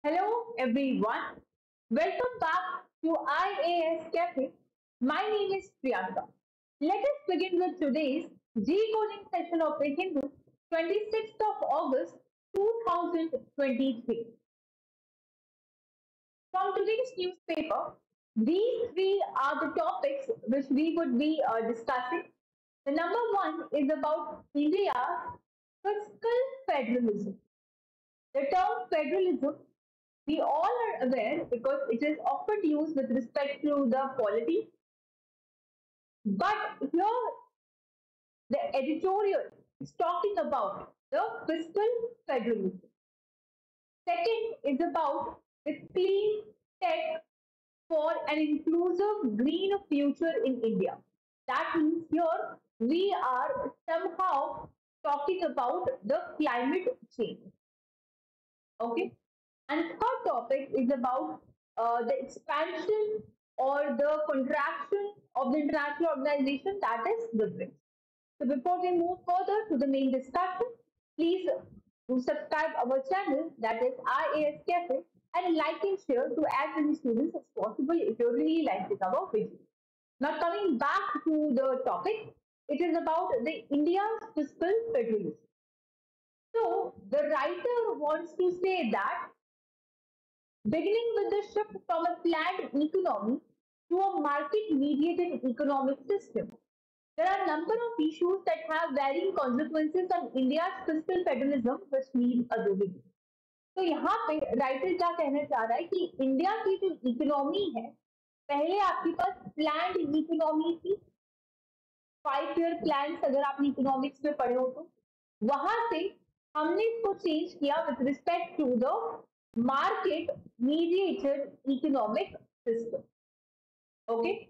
Hello everyone. Welcome back to IAS Cafe. My name is Priyanka. Let us begin with today's G-coding session of the Hindu, 26th of August 2023. From today's newspaper, these three are the topics which we would be discussing. The number one is about India's fiscal federalism. The term federalism, we all are aware because it is often used with respect to the polity. But here, the editorial is talking about the fiscal federalism. Second is about the clean tech for an inclusive green future in India. That means here we are somehow talking about the climate change. Okay. And third topic is about the expansion or the contraction of the international organization, that is the BRICS. So before we move further to the main discussion, please do subscribe our channel, that is IAS Cafe, and like and share to as many students as possible if you really like this our video. Now coming back to the topic, it is about the India's fiscal federalism. So the writer wants to say that beginning with the shift from a planned economy to a market-mediated economic system, there are a number of issues that have varying consequences on India's fiscal federalism which need a review. तो यहाँ पे writer क्या कहना चाह रहा है कि India की जो इकोनॉमी है, पहले आपके पास प्लान्ड इकोनॉमी थी, 5 ईयर प्लान अगर आपने इकोनॉमिक्स में पढ़े हो तो वहां से हमने इसको चेंज किया with respect to the market mediated economic system. Okay,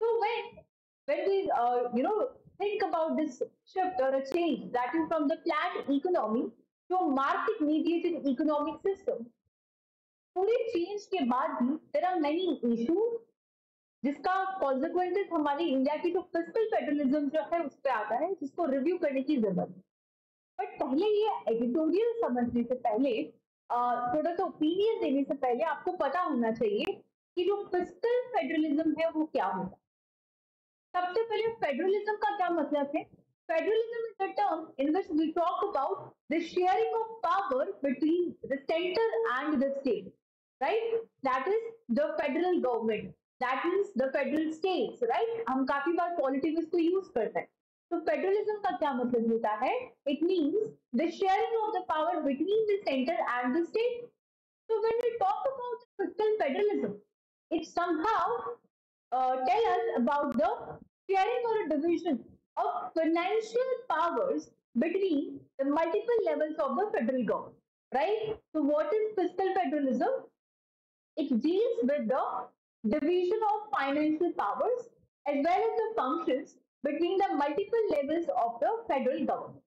so when we think about this shift or a change that is from the planned economy to a market mediated economic system, पूरे change के बाद भी there are many issues जिसका consequences हमारी India की जो fiscal federalism जो है उस पर आता है, जिसको रिव्यू करने की जरूरत है. बट पहले ये एडिटोरियल समझने से पहले थोड़ा सा ओपिनियन देने से पहले आपको पता होना चाहिए कि जो फिस्कल फेडरलिज्म है वो क्या होगा. सबसे पहले फेडरलिज्म का क्या मतलब है. Federalism is the term in which we talk about the sharing of power between the centre and the state, right. That is the federal government, that means the federal states, right. हम काफी बार politics को use करते हैं. तो federalism का क्या मतलब होता है. It means the sharing of the power between the centre and the state. So when we talk about fiscal federalism, it somehow tell us about the sharing or division of financial powers between the multiple levels of the federal government, right? So what is fiscal federalism? It deals with the division of financial powers as well as the functions between the multiple levels of the federal government.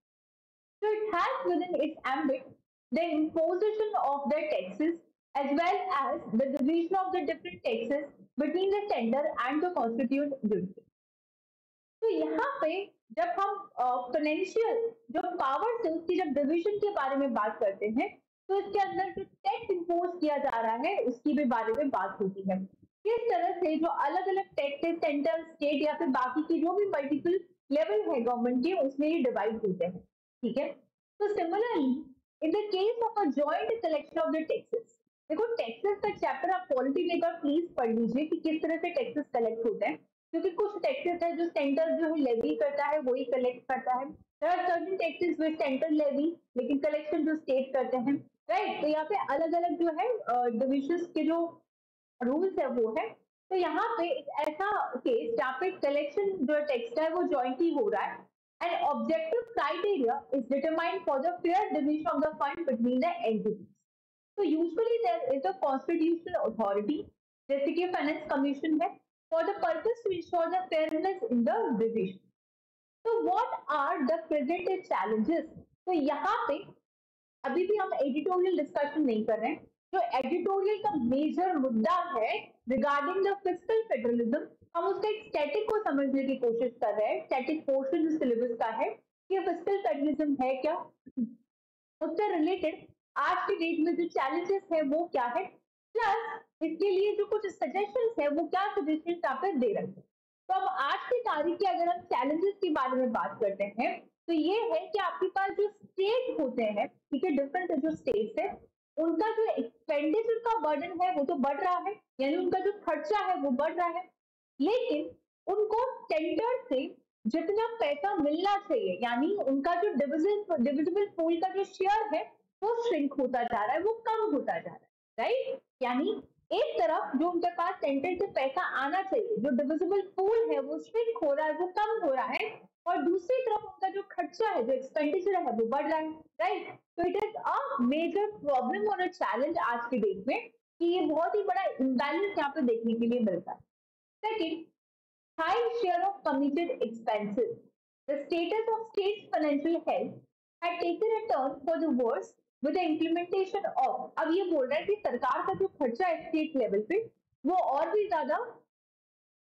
So it has within its ambit the imposition of the taxes as well as the division of the different taxes between the center and the constituent unit. तो यहाँ पे जब हम financial जो powers है उसकी जब division के बारे में बात करते हैं तो इसके अंदर जो टैक्स इम्पोज किया जा रहा है उसकी भी बारे में बात होती है. किस तरह से जो अलग अलग टैक्सेस सेंट्रल स्टेट या फिर बाकी की जो भी मल्टीपल लेवल है गवर्नमेंट के उसमें ये डिवाइड होते हैं. ठीक है. तो similarly in the case of a joint collection of the taxes, देखो टैक्सेस का चैप्टर आप पॉलिटी में एक बार प्लीज पढ़ लीजिए कि किस तरह से टैक्सेस कलेक्ट होते हैं, क्योंकि कुछ टैक्सेस है जो सेंटर जो है लेवी करता है वही कलेक्ट करता है. There are certain taxes which centre levy लेकिन कलेक्शन जो स्टेट करते हैं, राइट. तो यहाँ पे अलग अलग जो है डिविजन के जो रूल्स है वो है. तो यहाँ पे एक ऐसा केस जहाँ पे कलेक्शन जो टैक्स है वो जॉइंटली हो रहा है and objective criteria is determined for the fair division of the fund between the entities. So usually there is a constitutional authority जैसे कि फाइनेंस कमीशन है for the purpose to ensure the fairness in the division. So what are the present challenges? तो यहाँ पे अभी भी हम editorial discussion नहीं कर रहे हैं. जो एडिटोरियल का मेजर मुद्दा है रिगार्डिंग द फिस्कल फेडरलिज्म, हम उसका एक स्टैटिक को समझने की कोशिश कर रहे हैं. स्टैटिक पोर्शन जो सिलेबस का है कि फिस्कल फेडरलिज्म है क्या, उससे रिलेटेड आज की डेट में जो चैलेंजेस है वो क्या है, प्लस इसके लिए जो कुछ सजेशंस है वो क्या सजेशंस आप दे रहे हैं। तो अब आज की तारीख के अगर हम चैलेंजेस के बारे में बात करते हैं तो ये है कि आपके पास जो स्टेट होते हैं, ठीक है, डिफरेंट जो स्टेट्स है, उनका जो एक्सपेंडिचर का बर्डन है वो तो बढ़ रहा है, यानी उनका जो खर्चा है वो बढ़ रहा है, लेकिन उनको सेंटर से जितना पैसा मिलना चाहिए, यानी उनका जो डिविजिबल पूल का जो शेयर है वो श्रिंक होता जा रहा है, वो कम होता जा रहा है, राइट। यानी एक तरफ जो उनके पास सेंटर से पैसा आना चाहिए, जो डिविजिबल पूल है वो श्रिंक हो रहा है, वो कम हो रहा है, और दूसरी तरफ उनका जो खर्चा है, जो एक्सपेंडिचर है वो बढ़ रहा है, राइट। तो it is a major problem और अ चैलेंज आज के डेट में कि ये बहुत ही बड़ा इम्बैलेंस यहाँ पे देखने के लिए मिलता है। Second, high share of committed expenses. The status of state's financial health had taken a turn for the worse with the implementation of, अब ये बोल रहा है कि सरकार का जो खर्चा है स्टेट लेवल पे वो और भी ज्यादा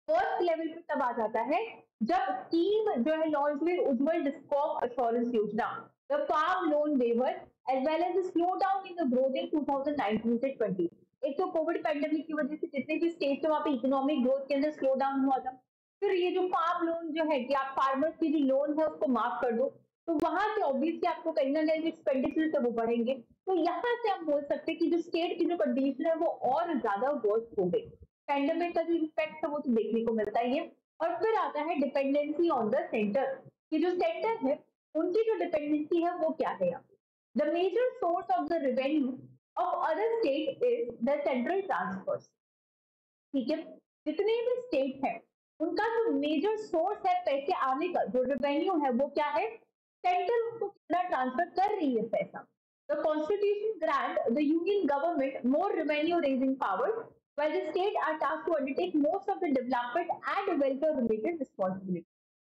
फर्स्ट लेवल पे तब आ जाता है जब स्कीम जो है लॉन्च हुई, Ujjwal discom assurance Yojana, the farm loan waiver as well as slow down in the growth in 2019 से 20। एक तो कोविड पेंडेमिक की वजह से जितने भी स्टेट थे वहां पे इकोनॉमिक ग्रोथ के अंदर स्लो डाउन हुआ था। फिर ये जो फार्म लोन जो है कि आप फार्मर्स की जो लोन है उसको माफ कर दो, तो वहां से ऑब्वियसली आपको कहीं ना कहीं एक्सपेंडिचर है वो बढ़ेंगे। तो यहाँ से हम बोल सकते हैं कि जो स्टेट की जो कंडीशन है वो और ज्यादा वर्स हो गई। पेंडेमिक का जो इम्पैक्ट है वो तो देखने को मिलता ही है। और फिर आता है डिपेंडेंसी ऑन द सेंटर, कि जो सेंटर है उनकी जो डिपेंडेंसी है वो क्या है। The major source of the revenue of other state is the central transfers, ठीक है। जितने भी स्टेट है उनका जो मेजर सोर्स है पैसे आने का, जो रेवेन्यू है वो क्या है, सेंटर उनको कितना ट्रांसफर कर रही है पैसा। The constitution grant the union government more revenue raising power while the state are tasked to undertake most of the development and welfare related responsibilities।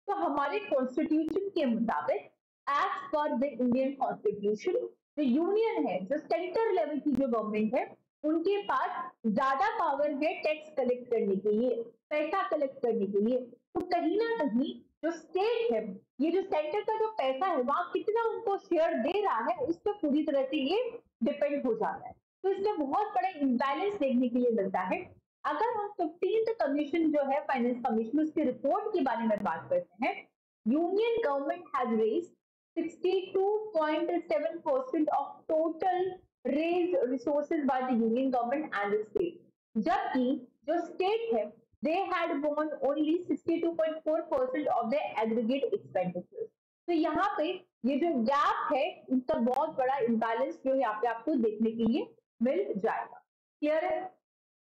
तो हमारे कॉन्स्टिट्यूशन के मुताबिक as per the Indian constitution जो union है, जो centre level की जो government है, उनके पास ज्यादा पावर है टैक्स कलेक्ट करने के लिए, पैसा कलेक्ट करने के लिए। तो कहीं ना कहीं जो स्टेट है, ये जो सेंटर का जो पैसा है वहां कितना उनको शेयर दे रहा है उस पर पूरी तरह से ये डिपेंड हो जाता है। तो इसमें बहुत बड़ा इम्बैलेंस देखने के लिए मिलता है। अगर हम 15th कमीशन जो है फाइनेंस कमीशन उसकी रिपोर्ट के बारे में बात करते हैं, union government has raised 62.7% of total raised resources by the union government and the state, जबकि जो स्टेट है they had borne only 62.4% of their aggregate expenditures। तो यहाँ पे ये जो गैप है इसका बहुत बड़ा इम्बैलेंस जो यहाँ पे आपको देखने के लिए मिल जाएगा। क्लियर है।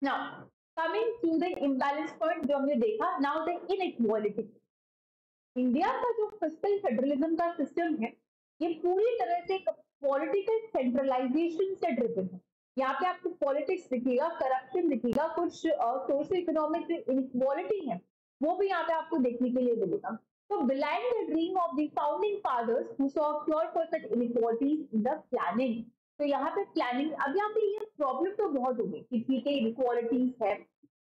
Now coming to the imbalance point जो हमने देखा, नाउ द इनइक्वालिटी। इंडिया का जो फिस्कल फेडरलिज्म का सिस्टम है ये पूरी तरह से एक पॉलिटिकल सेंट्रलाइजेशन से ड्रिवन है। यहाँ पे आपको पॉलिटिक्स दिखेगा, करप्शन दिखेगा, कुछ सोशल इकोनॉमिक इनइक्वालिटी है वो भी यहाँ पे आपको देखने के लिए मिलेगा। तो belying the dream of the founding fathers who saw cure for such inequalities in the planning. तो यहाँ पे प्लानिंग, अब यहाँ पे ये प्रॉब्लम तो बहुत हो गई कि ठीक है इनइक्वालिटीज है,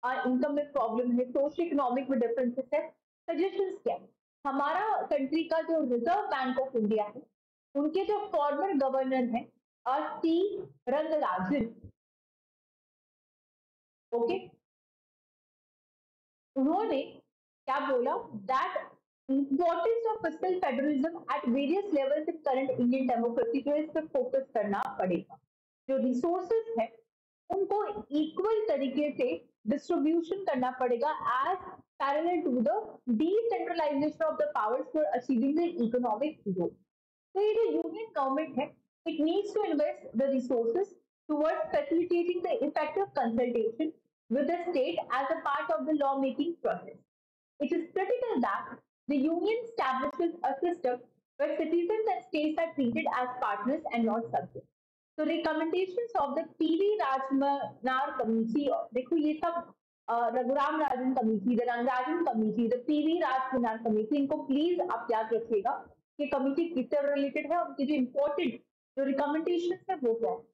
इनकम में प्रॉब्लम है, सोशल इकोनॉमिक में डिफरेंसेस है। सजेशंस क्या है, हमारा कंट्री का जो रिजर्व बैंक ऑफ इंडिया है उनके जो फॉर्मर गवर्नर है टी रंगराजन, ओके, उन्होंने क्या बोला, that importance of fiscal federalism at various levels in current Indian democracy जो इस पर फोकस करना पड़ेगा। जो रिसोर्सेज है उनको इक्वल तरीके से डिस्ट्रीब्यूशन करना पड़ेगा as parallel to the decentralisation of the powers for achieving the economic growth. तो ये जो यूनियन गवर्नमेंट है it needs to invest the resources towards facilitating the effective consultation with the state as a part of the lawmaking process. It is critical that the union establishes a system where citizens and states are treated as partners and not subjects. So recommendations of the PV Rajmanar committee, देखो ये सब Raghuram Rajan committee, the Rangarajan committee, the PV Rajkumar committee, इनको please आप याद रखिएगा कि committee किससे related है, उनकी जो इंपॉर्टेंट जो रिकमेंडेशन है वो क्या है।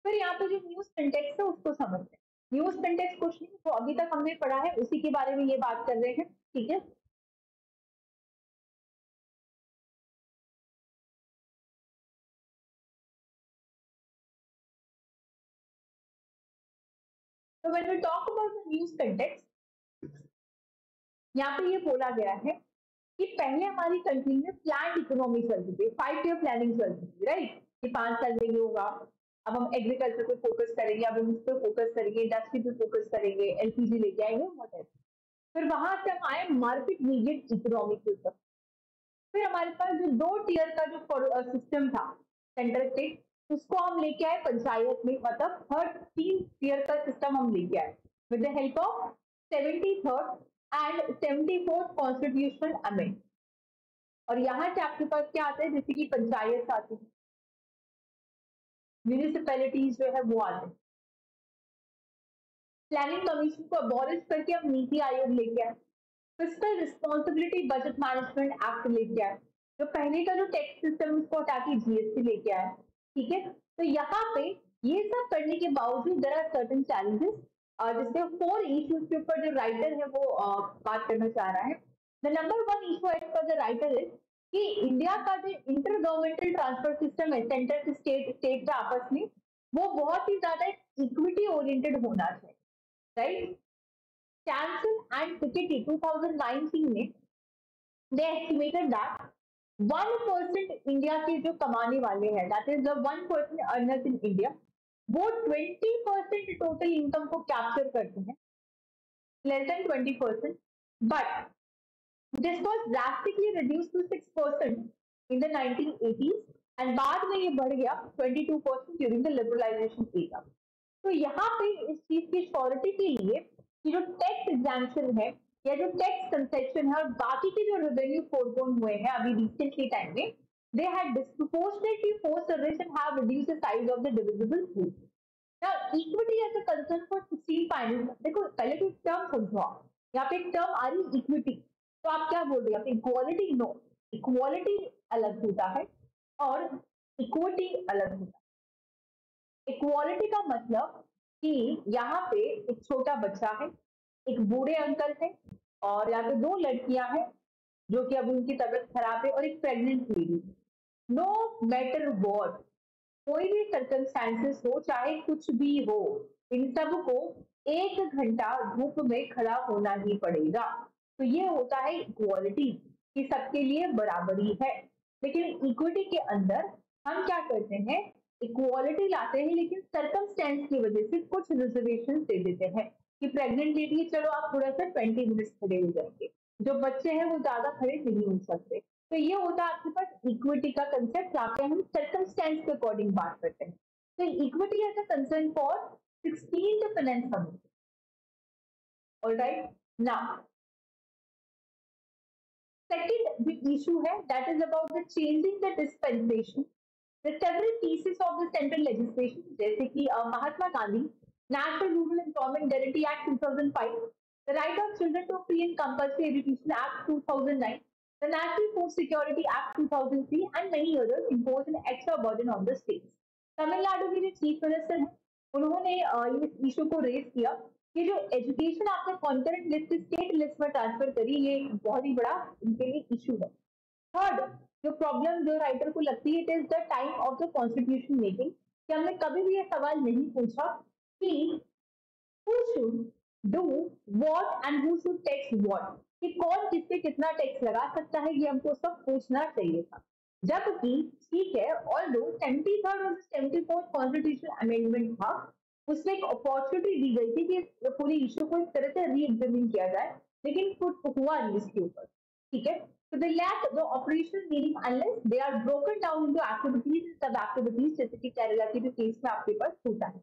फिर यहाँ पे जो न्यूज सिंटेक्स है उसको समझते हैं। न्यूज सिंटेक्स कुछ नहीं जो अभी तक हमने पढ़ा है उसी के बारे में ये बात कर रहे हैं, ठीक है। So when we talk about the news context, यहाँ पे ये बोला गया है कि पहले हमारी कंट्री में प्लान इकोनॉमी चलती थी, 5 ईयर प्लानिंग चलती थी, राइट, कि 5 साल में ये होगा, अब हम एग्रीकल्चर पे फोकस करेंगे, अब हम इस पे फोकस करेंगे, इंडस्ट्री पे फोकस करेंगे, एलपीजी लेके आएंगे, व्हाटएवर। फिर वहां से हम आए मार्केट मीडिएट इकोनॉमी के ऊपर। फिर हमारे पास जो 2 टीयर का जो सिस्टम था, सेंटर स्टेट, उसको हम लेके आए पंचायत में, मतलब थर्ड 3 टीयर का सिस्टम हम लेके आए with the help of 73rd and 74th constitutional amendment. और यहाँ से आपके पास क्या आता है, जैसे कि पंचायत आती है, म्यूनिसिपैलिटीज जो है वो आते हैं, प्लानिंग कमीशन को अबॉलिश करके हम नीति आयोग लेके आए, fiscal responsibility budget management act लेके आए, जो पहले का जो टैक्स सिस्टम उसको हटा के जीएसटी लेके आए, ठीक है। तो यहाँ पे ये सब करने के बावजूद देयर आर सर्टेन चैलेंजेस, जिसके 4 इश्यूज के ऊपर जो राइटर है वो बात करना चाह रहा है। The number 1 issue as per the writer is कि इंडिया का जो इंटर गवर्नमेंटल ट्रांसफर सिस्टम है, सेंटर से स्टेट का आपस में, वो बहुत ही ज्यादा इक्विटी ओरिएंटेड होना चाहिए, राइट। Chanson and Piketty 2019 में they estimated that 1% इंडिया के जो कमाने वाले हैं, that is the 1% earners in India, वो 20% टोटल इनकम को कैप्चर करते हैं, less than 20%, but this was drastically reduced to 6% in the 1980s and बाद में ये बढ़ गया 22% during the liberalization era। तो यहाँ पे इस चीज की श्योरिटी के लिए कि जो टैक्स एग्जाम्पशन है या जो टैक्स कंसेशन है और बाकी के जो रेवेन्यू फोरगोन हुए हैं अभी रिसेंटली टाइम में, they had disproportionately forced the rich and have reduced the size of the divisible pool। Now equity as a concern for 16 finance, देखो पहले तो टर्म समझो आप, यहाँ पे एक टर्म आ रही इक्विटी, तो आप क्या बोल रहे हैं, इक्वालिटी? नो, इक्वालिटी अलग होता है और इक्विटी अलग होता है। इक्वालिटी का मतलब कि यहाँ पे एक छोटा बच्चा है, एक बूढ़े अंकल है, और यहाँ पे 2 लड़कियां हैं जो कि अभी उनकी तबीयत खराब है, और एक pregnant lady. No matter what, कोई भी सर्कमस्टांसेस हो, चाहे कुछ भी हो, इन सबको 1 घंटा धूप में खड़ा होना ही पड़ेगा। तो ये होता है इक्वालिटी, कि सबके लिए बराबरी है। लेकिन इक्विटी के अंदर हम क्या करते हैं, इक्वालिटी लाते हैं, लेकिन सर्कमस्टेंस की वजह से कुछ रिजर्वेशन दे देते हैं कि प्रेग्नेंट लेडी है, चलो आप थोड़ा सा 20 मिनट्स खड़े हो जाएंगे, जो बच्चे हैं वो ज्यादा खड़े नहीं हो सकते। तो ये होता है आपके पास इक्विटी का कंसेप्ट, जहाँ पे हम सर्कमस्टेंस के अकॉर्डिंग बात करते हैं। तो equity as a concern for 16th finance committee. Alright, now second big issue है, that is about the changing the dispensation, the several pieces of the central legislation, जैसे कि Mahatma Gandhi national rural employment guarantee act 2005, the right of children to free and compulsory education act 2009, the national food security act 2003 and many others impose an extra burden on the states। Tamil Nadu के जो chief minister हैं उन्होंने इस issue को raise किया कि जो education आपने कॉन्करेंट लिस्ट से स्टेट लिस्ट में ट्रांसफर करी, ये बहुत ही बड़ा इनके लिए इशू है। थर्ड जो प्रॉब्लम जो राइटर को लगती है, it is the time of the constitution making, कि हमने कभी भी ये सवाल नहीं पूछा कि who should do what and who should tax what, कि कौन किस पे कितना टैक्स लगा सकता है, ये हमको सब पूछना चाहिए था। जबकि ठीक है, ऑल्दो 73rd और 74th कॉन्स्टिट्यूशन अमेंडमेंट था, उसमें एक अपॉर्चुनिटी दी गई थी कि पूरी इशू को इस तरह से री एग्जामिन किया जाए, लेकिन कुछ हुआ नहीं इसके ऊपर, ठीक है। So they lack the operational meaning unless they are broken down into activities and sub activities, जैसे कि केरला के जो केस में आपके पास होता है।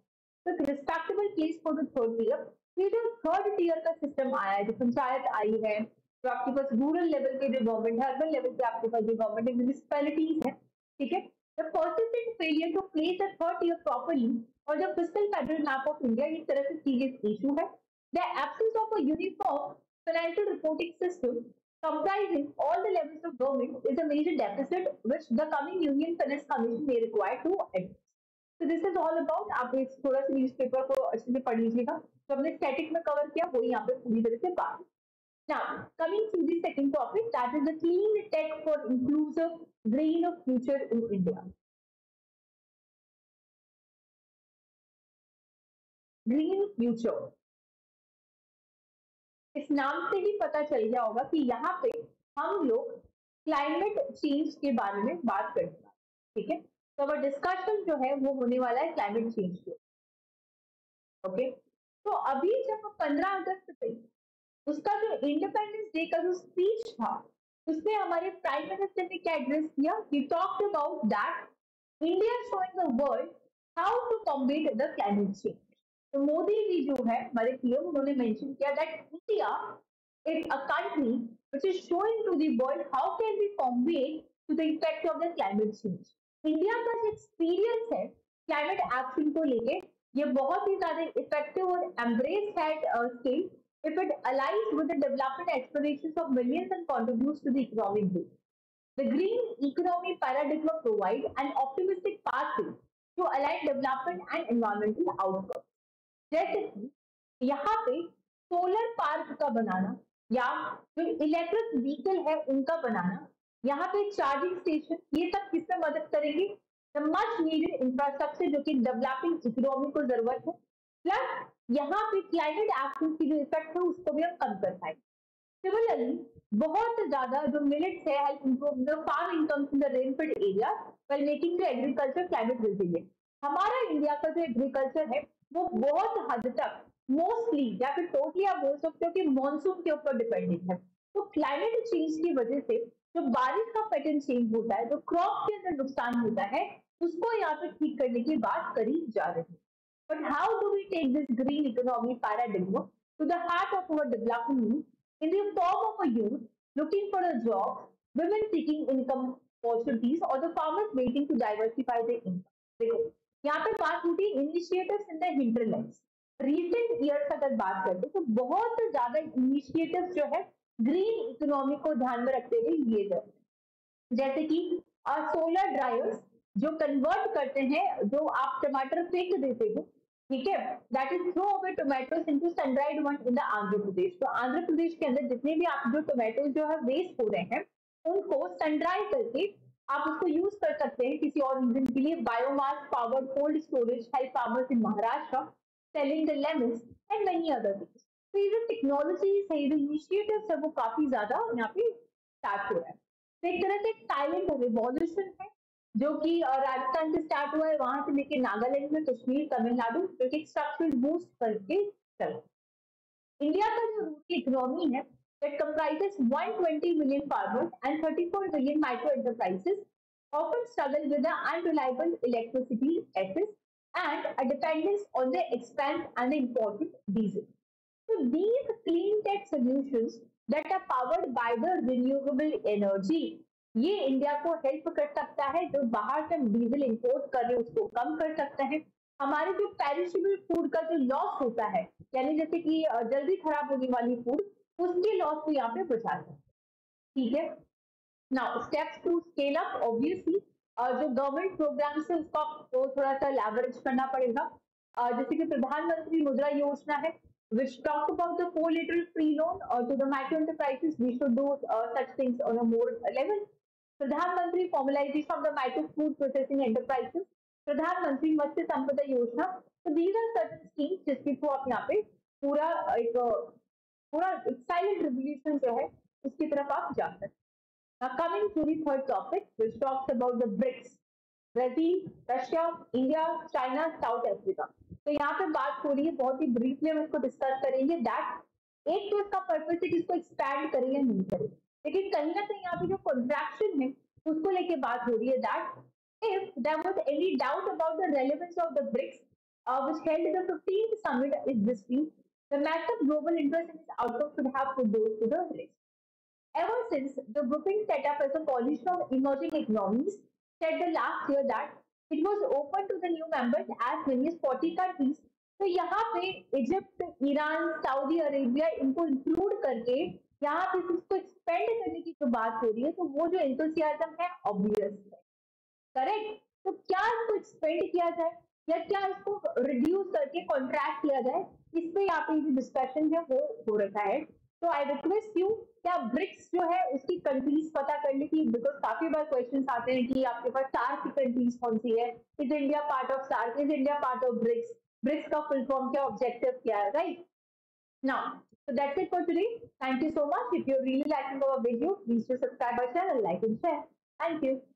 तो respectable case for the third tier, ये जो थर्ड टीयर का सिस्टम आया है, जो पंचायत आई है, जो आपके पास रूरल लेवल के जो गवर्नमेंट है, अर्बन लेवल पे आपके पास जो गवर्नमेंट है, म्यूनिसिपैलिटीज है, ठीक है। The persistent failure to place a third tier properly और जो fiscal federal map of India, इस तरह से सीरियस इशू है। The absence of a uniform financial reporting system comprising all the levels of government is a major deficit which the coming Union Finance Commission may require to address। So this is all about, आप इस थोड़ा सा newspaper को अच्छे से पढ़ लीजिएगा, तो हमने स्टैटिक में कवर किया, वो यहाँ पे पूरी तरह से बात। Now coming to the second topic, that is the clean tech for inclusive green future in India। Green future. इस नाम से ही पता चल गया होगा कि यहाँ पे हम लोग क्लाइमेट चेंज के बारे में बात करेंगे, ठीक है। तो अब डिस्कशन जो है वो होने वाला है क्लाइमेट चेंज के, ओके। तो अभी जब 15 अगस्त पे उसका जो इंडिपेंडेंस डे का जो स्पीच था उसमें हमारे प्राइम मिनिस्टर ने क्या एड्रेस किया, he talked about that India showing the world how to combat the climate change. तो मोदी जी जो है हमारे पीएम, उन्होंने मेंशन किया that India is a country which is showing to the world how can we combat to the effect of the climate change. India का जो experience है climate action को लेके ये बहुत ही ज्यादा इफेक्टिव और एम्ब्रेस है skill if it aligns with the development aspirations of millions and contributes to the economic growth. The green economy paradigm provides an optimistic pathway to align development and environmental outcomes. जैसे कि यहाँ पे solar park का बनाना या जो electric vehicle है उनका बनाना, यहाँ पे चार्जिंग स्टेशन, ये सब किसमें मदद करेंगे, द मच नीडेड इंफ्रास्ट्रक्चर जो कि डेवलपिंग इकोनॉमी को जरूरत है, प्लस यहाँ पे क्लाइमेट एक्शन की जो इफेक्ट है उसको भी हम कम कर पाएंगे। सिमिलरली बहुत ज्यादा जो मिलेट्स है help improve the farm incomes in the rainfed area while making the agriculture climate resilient. हमारा इंडिया का जो एग्रीकल्चर है वो बहुत हद तक मोस्टली या फिर टोटली आप बोल सकते हो कि मानसून के ऊपर डिपेंडेंट है। तो क्लाइमेट चेंज की वजह से जो बारिश का पैटर्न चेंज होता है, जो क्रॉप के अंदर नुकसान होता है, उसको यहाँ पे ठीक करने की बात करी जा रही है। But how do we take this green economy paradigm to the heart of our development needs in the form of a youth looking for a job, women seeking income opportunities, or the farmers waiting to diversify their income? देखो यहाँ पे बात होती है initiatives in the hinterlands. Recent years अगर बात करते तो बहुत ज्यादा इनिशिएटिव्स जो है ग्रीन इकोनॉमी को ध्यान में रखते हुए लिए गए, जैसे कि सोलर ड्रायर्स जो कन्वर्ट करते हैं, जो आप टमाटर फेंक देते हो, ठीक है, that is throw away tomatoes into sun dried one in the Andhra Pradesh. तो आंध्र प्रदेश के अंदर जितने भी आप जो टोमेटो जो है वेस्ट हो रहे हैं उनको सन ड्राई करके आप उसको यूज कर सकते हैं किसी और रीजन के लिए। Biomass powered cold storage help farmers in Maharashtra selling the lemons and many other things. तो ये जो टेक्नोलॉजीज है, ये जो इनिशिएटिव्स है वो काफी ज्यादा यहाँ पे स्टार्ट हो रहा है। तो एक तरह से साइलेंट रिवॉल्यूशन है जो कि राजस्थान से स्टार्ट हुआ है, वहां से लेके नागालैंड में, कश्मीर, तमिलनाडु, जो कि स्ट्रक्चरल बूस्ट करके चल। इंडिया का जो रूरल इकोनॉमी है that comprises 120 million farmers and 34 million micro enterprises often struggle with the unreliable electricity access and a dependence on the expense and the imported diesel. So these clean tech solutions that are powered by the renewable energy, ये India को help कर सकता है, जो बाहर से diesel import कर रहे हैं उसको कम कर सकता है। हमारे जो पेरिशेबल फूड का जो लॉस होता है, यानी जैसे कि जल्दी खराब होने वाली फूड, उसके लॉस को यहाँ पे बचाता है, ठीक है। Now steps to scale up, obviously जो गवर्नमेंट प्रोग्राम्स है उसको आपको थोड़ा सा लेवरेज करना पड़ेगा। जैसे कि प्रधानमंत्री मुद्रा योजना है which talked about the collateral free loan to the micro enterprises. We should do such things on a more level. प्रधानमंत्री formalisation of the micro food processing enterprises, प्रधानमंत्री मत्स्य संपदा योजना। तो दीज आर सर्टेन स्कीम्स जिसके through आप यहाँ पे पूरा एक साइलेंट रिवोल्यूशन जो है उसकी तरफ आप जा सकते हैं। Now coming to the third topic, which talks about the BRICS, Brazil, Russia, India, China, South Africa. तो यहाँ पे बात हो रही है, बहुत ही ब्रीफली हम इसको डिस्कस करेंगे दैट एक तो इसका पर्पस है कि इसको एक्सपैंड करें या नहीं करें, लेकिन कहीं ना कहीं यहाँ पे जो कॉन्ट्रैक्शन है उसको लेके बात हो रही है that if there was any doubt about the relevance of the BRICS, which held the 15th summit is this week, the massive global interest in its outcome should have put those to the list. Ever since the grouping set up as a coalition of emerging economies said the last year that it was open to the new members as many as 40 countries. तो यहाँ पे Egypt, Iran, Saudi Arabia इनको include करके यहाँ पे इसको expand करने की जो बात हो रही है, तो वो जो एंथुसियाज्म है ऑब्वियस है, करेक्ट। तो क्या इसको एक्सपेंड किया जाए या क्या इसको रिड्यूस करके कॉन्ट्रैक्ट किया जाए, इस पे यहाँ पे जो डिस्कशन है वो हो रखा है। तो आई रिक्वेस्ट यू क्या ब्रिक्स जो है उसकी कंट्रीज पता करने की, बिकॉज काफी बार क्वेश्चंस आते हैं कि आपके पास सार्क की कंट्रीज कौन सी है, is India part of SAARC, is India part of BRICS, BRICS का फुल फॉर्म क्या, ऑब्जेक्टिव क्या है, right? Now, so that's it for today. Thank you so much. If you're really liking our video, please do subscribe our channel, like and share. Thank you.